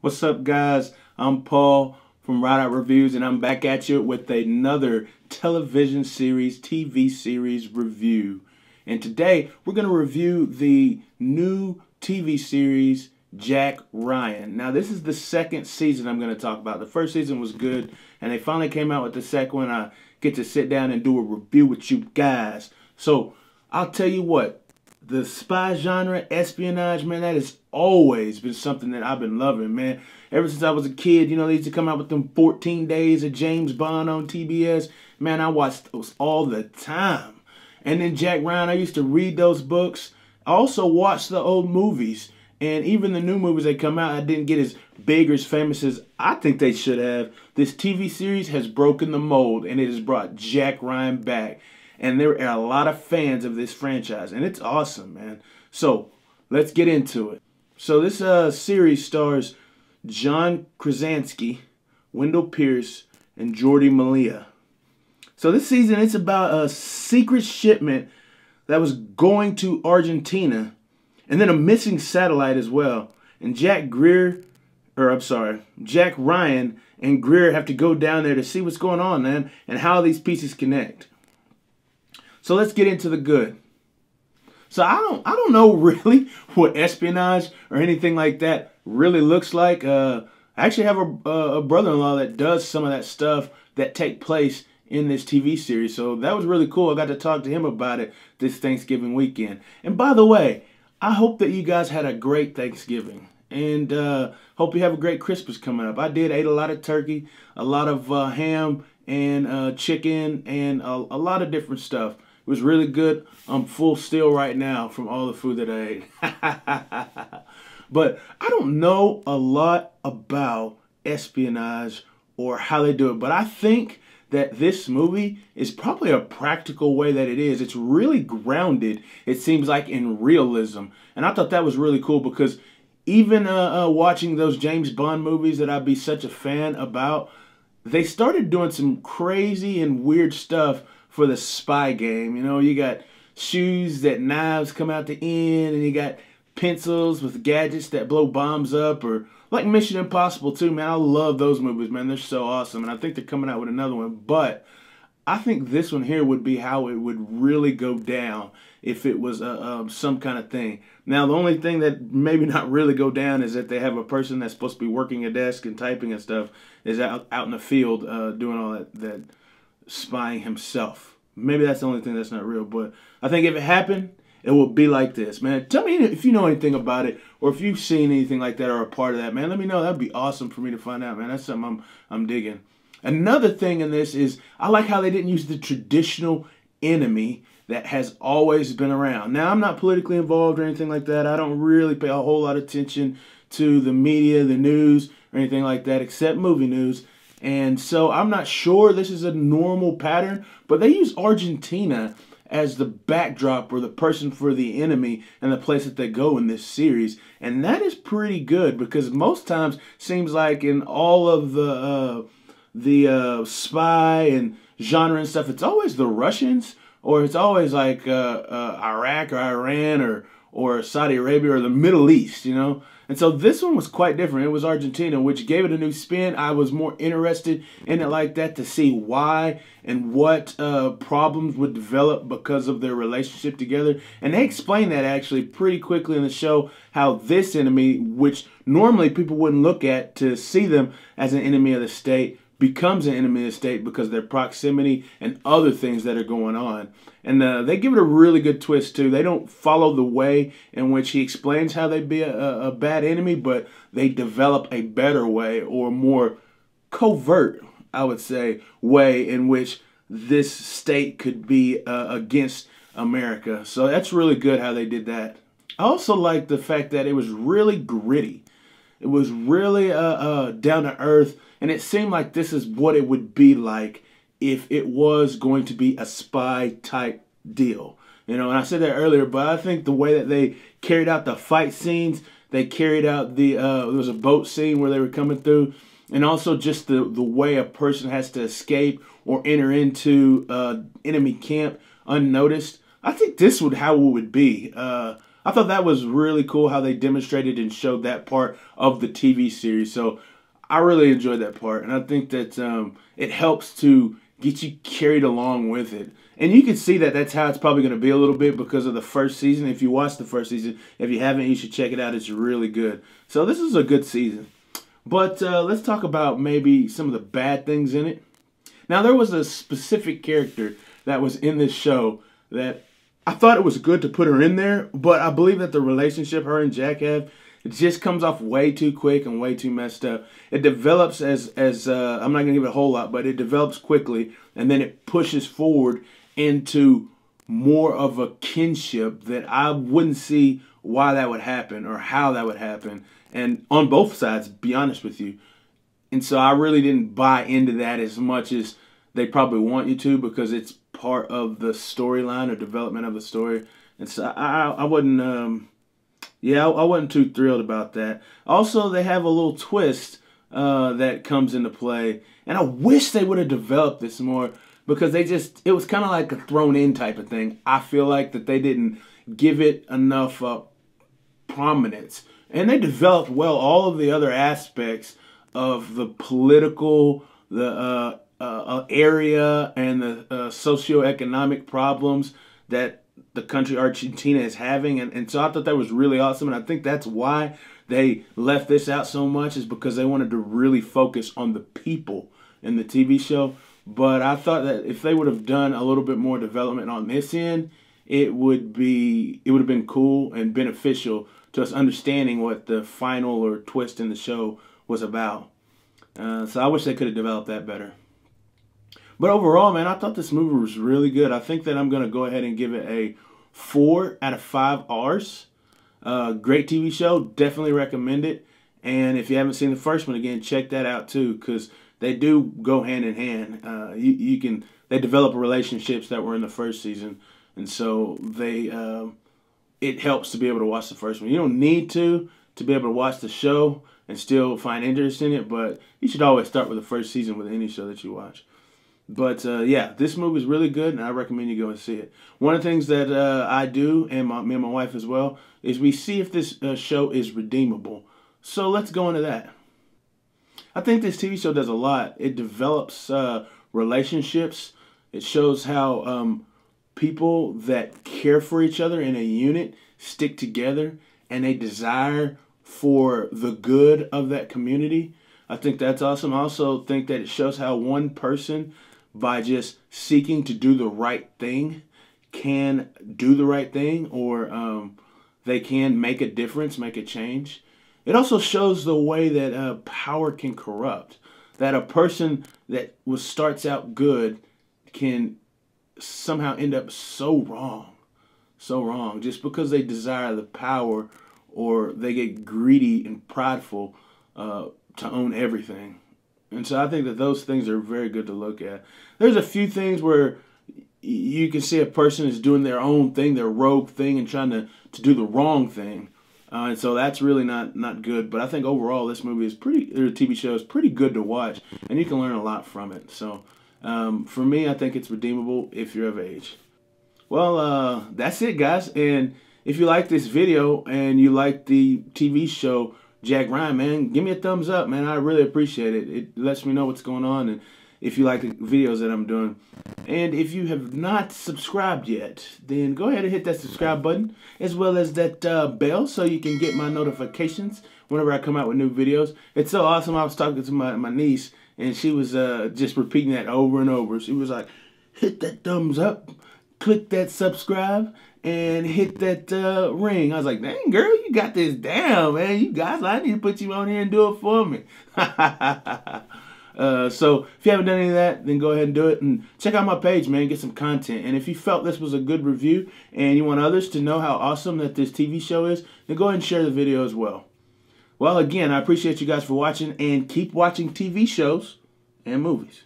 What's up, guys? I'm Paul from Rideout Reviews, and I'm back at you with another television series, TV series review. And today, we're going to review the new TV series, Jack Ryan. Now, this is the second season I'm going to talk about. The first season was good, and they finally came out with the second one. I get to sit down and do a review with you guys. So, I'll tell you what. The spy genre, espionage, man, that has always been something that I've been loving, man. Ever since I was a kid, you know, they used to come out with them 14 Days of James Bond on TBS. Man, I watched those all the time. And then Jack Ryan, I used to read those books. I also watched the old movies. And even the new movies that come out, I didn't get as big or as famous as I think they should have. This TV series has broken the mold, and it has brought Jack Ryan back. And there are a lot of fans of this franchise, and it's awesome, man. So, let's get into it. So, this series stars John Krasinski, Wendell Pierce, and Jordi Malia. So, this season, it's about a secret shipment that was going to Argentina, and then a missing satellite as well. And Jack Ryan and Greer have to go down there to see what's going on, man, and how these pieces connect. So let's get into the good. So I don't know really what espionage or anything like that really looks like. I actually have a brother-in-law that does some of that stuff that take place in this TV series. So that was really cool. I got to talk to him about it this Thanksgiving weekend. And by the way, I hope that you guys had a great Thanksgiving. And hope you have a great Christmas coming up. I ate a lot of turkey, a lot of ham and chicken, and a lot of different stuff. It was really good. I'm full still right now from all the food that I ate. But I don't know a lot about espionage or how they do it. But I think that this movie is probably a practical way that it is. It's really grounded, it seems like, in realism. And I thought that was really cool because even watching those James Bond movies that I'd be such a fan about, they started doing some crazy and weird stuff for the spy game. You know, you got shoes that knives come out the end, and you got pencils with gadgets that blow bombs up, or like Mission Impossible too, man. I love those movies, man. They're so awesome, and I think they're coming out with another one. But I think this one here would be how it would really go down if it was some kind of thing. Now, the only thing that maybe not really go down is that they have a person that's supposed to be working a desk and typing and stuff is out in the field doing all that spying himself. Maybe that's the only thing that's not real, but I think if it happened, it would be like this, man. Tell me if you know anything about it, or if you've seen anything like that or a part of that, man. Let me know. That'd be awesome for me to find out, man. That's something I'm digging. Another thing in this is I like how they didn't use the traditional enemy that has always been around. Now, I'm not politically involved or anything like that. I don't really pay a whole lot of attention to the media, the news, or anything like that, except movie news. And so I'm not sure this is a normal pattern, but they use Argentina as the backdrop or the person for the enemy and the place that they go in this series. And that is pretty good because most times seems like in all of the spy and genre and stuff, it's always the Russians, or it's always like Iraq or Iran or Saudi Arabia or the Middle East, you know. And so this one was quite different. It was Argentina, which gave it a new spin. I was more interested in it like that to see why and what problems would develop because of their relationship together. And they explained that actually pretty quickly in the show, how this enemy, which normally people wouldn't look at to see them as an enemy of the state, becomes an enemy of the state because of their proximity and other things that are going on. And they give it a really good twist, too. They don't follow the way in which he explains how they'd be a bad enemy, but they develop a better way, or more covert, I would say, way in which this state could be against America. So that's really good how they did that. I also like the fact that it was really gritty. It was really down to earth, and it seemed like this is what it would be like if it was going to be a spy type deal. You know, and I said that earlier, but I think the way that they carried out the fight scenes, they carried out there was a boat scene where they were coming through, and also just the way a person has to escape or enter into enemy camp unnoticed. I think this would how it would be. I I thought that was really cool how they demonstrated and showed that part of the TV series. So I really enjoyed that part, and I think that it helps to get you carried along with it. And you can see that that's how it's probably going to be a little bit because of the first season. If you watched the first season, if you haven't, you should check it out. It's really good. So this is a good season. But let's talk about maybe some of the bad things in it. Now, there was a specific character that was in this show that I thought it was good to put her in there, but I believe that the relationship her and Jack have, it just comes off way too quick and way too messed up. It develops as I'm not going to give it a whole lot, but it develops quickly, and then it pushes forward into more of a kinship that I wouldn't see why that would happen or how that would happen. And on both sides, be honest with you. And so I really didn't buy into that as much as they probably want you to, because it's part of the storyline or development of the story. And so I wouldn't, I wasn't too thrilled about that. Also, they have a little twist that comes into play. And I wish they would have developed this more, because it was kind of like a thrown in type of thing. I feel like that they didn't give it enough prominence. And they developed well all of the other aspects of the political, the area, and the socioeconomic problems that the country Argentina is having. And so I thought that was really awesome. And I think that's why they left this out so much, is because they wanted to really focus on the people in the TV show. But I thought that if they would have done a little bit more development on this end, it would have been cool and beneficial to us understanding what the final or twist in the show was about. So I wish they could have developed that better. But overall, man, I thought this movie was really good. I think that I'm going to go ahead and give it a 4 out of 5 R's. Great TV show. Definitely recommend it. And if you haven't seen the first one, again, check that out too, because they do go hand in hand. They develop relationships that were in the first season, and so it helps to be able to watch the first one. You don't need to be able to watch the show and still find interest in it, but you should always start with the first season with any show that you watch. But yeah, this movie is really good, and I recommend you go and see it. One of the things that I do, and me and my wife as well, is we see if this show is redeemable. So let's go into that. I think this TV show does a lot. It develops relationships. It shows how people that care for each other in a unit stick together, and they desire for the good of that community. I think that's awesome. I also think that it shows how one person, by just seeking to do the right thing, can do the right thing, or they can make a difference, make a change. It also shows the way that power can corrupt. That a person that starts out good can somehow end up so wrong, just because they desire the power, or they get greedy and prideful to own everything. And so I think that those things are very good to look at. There's a few things where you can see a person is doing their own thing, their rogue thing, and trying to do the wrong thing. And so that's really not good. But I think overall this movie is TV show is pretty good to watch, and you can learn a lot from it. So for me, I think it's redeemable if you're of age. Well, that's it, guys. And if you like this video and you like the TV show Jack Ryan, man, give me a thumbs up, man. I really appreciate it. It lets me know what's going on, and if you like the videos that I'm doing. And if you have not subscribed yet, then go ahead and hit that subscribe button, as well as that bell, so you can get my notifications whenever I come out with new videos. It's so awesome. I was talking to my niece, and she was just repeating that over and over. She was like, hit that thumbs up, click that subscribe, and hit that ring. I was like, dang, girl, you got this down, man. You guys, I need to put you on here and do it for me. So if you haven't done any of that, then go ahead and do it. And check out my page, man. Get some content. And if you felt this was a good review and you want others to know how awesome that this TV show is, then go ahead and share the video as well. Well, again, I appreciate you guys for watching, and keep watching TV shows and movies.